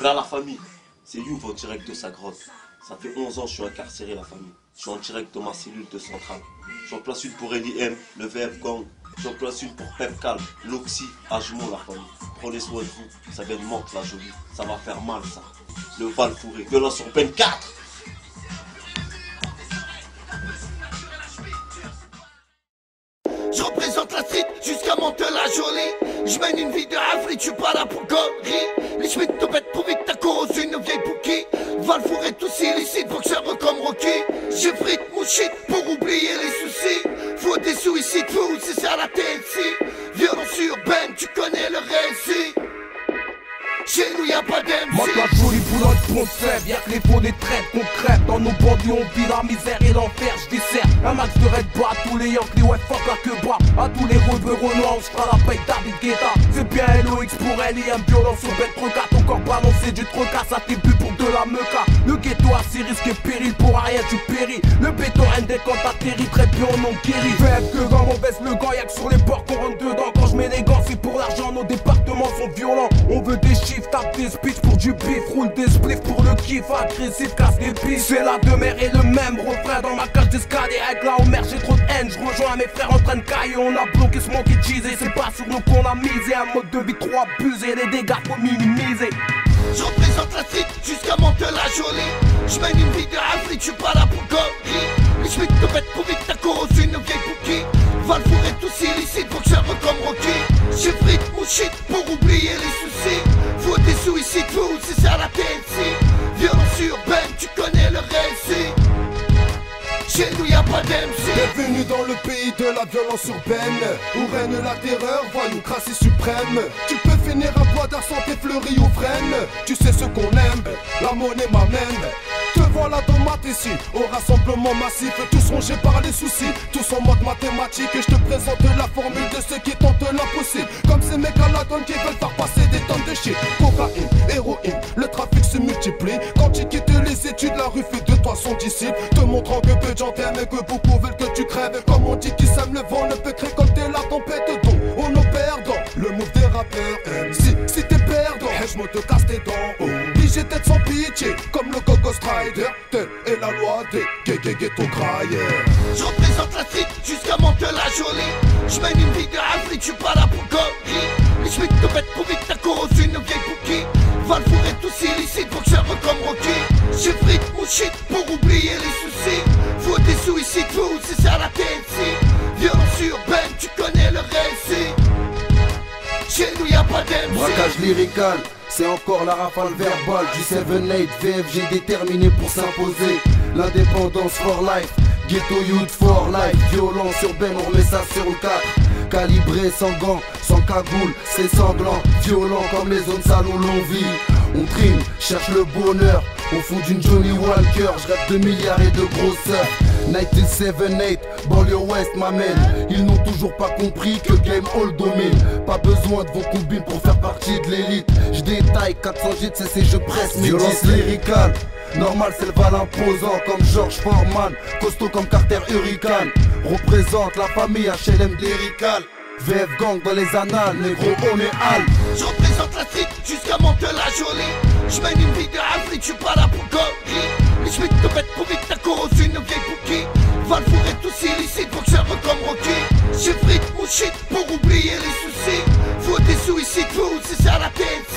Frère, la famille, c'est Youv en direct de sa grotte. Ça fait 11 ans que je suis incarcéré, la famille. Je suis en direct de ma cellule de centrale. J'en place une pour Eli M, le VF Gang. J'en place une pour Pep Cal, Loxy, Ajmo, la famille. Prenez soin de vous, ça vient de manque la jolie. Ça va faire mal, ça. Le Val Fourré, violence urbaine 4. Je représente la street jusqu'à Mantes-la-Jolie. Je mène une vie de Afri, tu pas là pour gorille. Les schmitts te bêtent pour vite, t'as corrosion une vieille pouki. Va le fourrer tous illicites, boxeur comme Rocky. J'ai frite mon shit pour oublier les soucis. Faut des suicides, fous, c'est ça la TLC. Violence urbaine, tu connais le récit. Chez nous y'a pas d'MC. Monte la jolie boulotte, pont faible, y'a que les faux des traites concrètes. Dans nos bandits on vit la misère et l'enfer, j'dessert. Un max de red bas à tous les Yankees, ouais fuck la queue bas. À tous les rebeux renois, on sera la paix David Guetta. C'est bien LOX pour elle et un violence sur bête trocat. Encore balancé du trocasse à tes buts pour de la meca. Le ghetto assez risqué péril, pour rien tu péris. Le béton ND quand t'atterris, très bien on en guérit. Faible que quand on baisse le gant, y'a que sur les ports qu'on rentre dedans. Quand je mets les gants c'est pour l'argent, nos départements sont violents. On veut des chiffres, tape des speeches pour du bif, roule des spliffs pour le kiff, agressif, casse des pistes. C'est la demeure et le même refrain dans ma cage d'escalier. Avec la Homer j'ai trop de haine, je rejoins mes frères en train de cailler. On a bloqué ce manque cheese et c'est pas sur nous qu'on a misé. Un mode de vie trop abusé, les dégâts faut minimiser. Je représente la street jusqu'à Mantes-la-Jolie. Je mène une vie de Afri, tu pas là pour gorille. Les schmitts te bêtent pour vite, t'as corrosion une vieille pouki. Va le fourrer tous illicites, boxeur comme Rocky. J'ai frite mon shit pour oublier les soucis. Faut des suicides, fous, c'est ça la TLC. Violence urbaine, tu connais le récit. Chez nous y'a pas d'MC. Bienvenue dans le pays de la violence urbaine, où règne la terreur, voyoucratie suprême. Tu peux finir à bois d'argent tes fleuris ou frênes. Tu sais ce qu'on aime, la monnaie m'amène. Te voilà dans mat ici, au rassemblement massif. Tous rongés par les soucis, tous en mode mathématique. Et je te présente la formule de ceux qui tentent l'impossible. Comme ces mecs à la donne qui veulent faire passer des tonnes de shit. Cocaïne, héroïne, le trafic se multiplie. Quand tu quittes les études, la rue fait de toi son disciple. Te montrant que peu de gens t'aiment et que beaucoup veulent que tu crèves. Et comme on dit qui sème le vent ne peut que récolter la tempête dont on nous perdant. Le move des rappeurs, si t'es perdant, je me te casse tes dents. Obligé d'être sans pitié, comme le Gogo Strider. Telle est la loi des ghetto grailleurs. Je représente la street jusqu'à Mantes-la-Jolie. Je mène une vie de Afri, tu pas là pour gorille. Les schmitts te bêtent pour vite, t'as corrosion une vieille pouki. Va le fourrer tous illicites, boxeur comme Rocky. J'ai frite mon shit pour oublier les soucis. Faut des suicides, fous, c'est ça la TLC. Violence urbaine, tu connais le récit. Chez nous y'a pas d'MC. Braquage lyrical, c'est encore la rafale verbale du 7-8 VFG déterminé pour s'imposer. L'indépendance for life, ghetto youth for life. Violence urbaine, on remet ça sur le 4. Calibré, sans gants, sans cagoule, c'est sanglant. Violent comme les zones sales où l'on vit. On trime, cherche le bonheur au fond d'une Johnny Walker. Je rêve de milliards et de grosseurs. 1978, banlieue ouest m'amène. Ils n'ont toujours pas compris que game all domine. Pas besoin de vos combines pour faire partie de l'élite. Je détaille 400 GTC, je presse mes violence lyricale. Normal c'est le val imposant comme George Foreman. Costaud comme Carter Hurricane. Représente la famille HLM d'Erical. VF Gang dans les annales, négro on est hal. Je représente la street jusqu'à Mantes-la-Jolie. Je mène une vie de Afri, tu pas là pour gorille. Les schmitts te bêtent pour vite, t'as corrosion une vieille pouki. Va le fourrer tous illicites, boxeur comme Rocky. J'ai frite mon shit pour oublier les soucis. Faut des suicides, fous, c'est ça la tête.